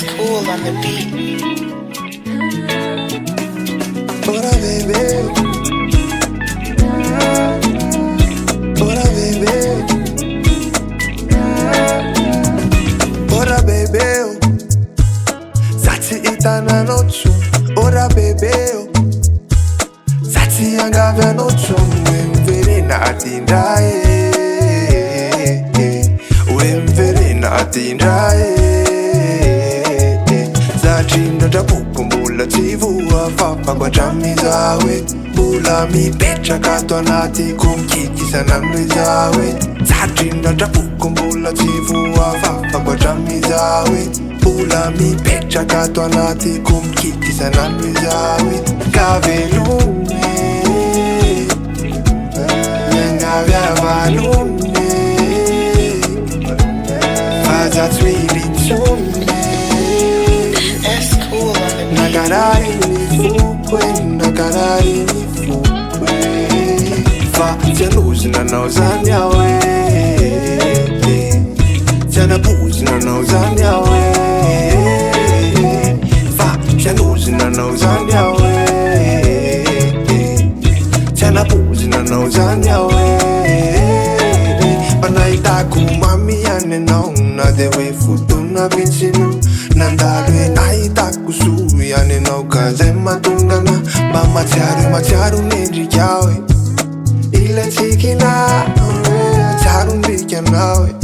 cool on the beat. Ora baby, ora baby, ora baby. Zati itana nocho, ora baby. Zati angavya nocho, wemvere na atindaye, wemvere na atindaye. Zachinda tapukumbula tivua fapa kwa chami zawe. Bula mi pecha katwa nati kumkikisa namri zawe. Zachinda tapukumbula tivua fapa kwa chami zawe. Bula mi pecha katwa nati kumkikisa namri zawe. Kavelume Nyangavya valume Fazatswili tsume Nakarari nifukwe, nakarari nifukwe. Fa tianuzi na nauzani yawe, tianabuzi na nauzani yawe. Fa tianuzi na nauzani yawe, tianabuzi na nauzani yawe. Panaita kumami yane nauna dewe futuna bichinu. Nandalwe naita kusu yane nauka zema tungana. Mama charu nendri yawe. Ile chikina charu ndikya nawe.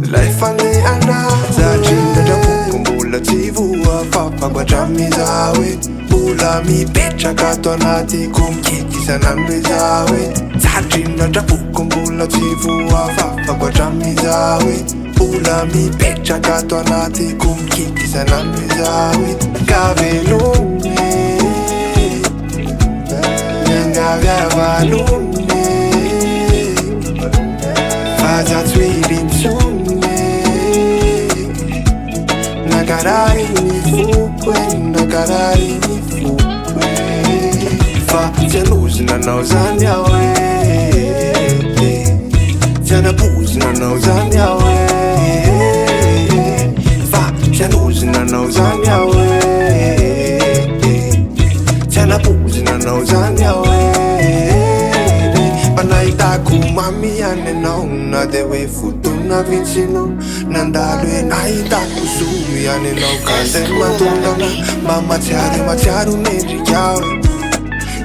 Life ane ana Zachinda tapukumbula tivua fapa kwa chami zawe. Bula mi pecha katwa nati kumkikisa namri zawe. Zachinda tapukumbula tivua fapa kwa chami zawe. Bula mi pecha katwa nati kumkikisa namri zawe. Kavelume Nyangavya valume Fazatswili tsume Nakarari nifukwe, nakarari nifukwe. Fa tianuzi na nauzani yawe, tianabuzi na nauzani yawe. Fa tianuzi na nauzani yawe, tianabuzi na nauzani yawe. Panaita kumami yane nauna dewe futuna vichinu. Nandalwe naita kusu yane nauka zema tungana. Mama charu nendri yawe.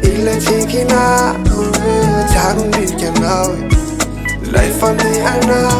Ile chikina charu ndikya nawe. Life ane ana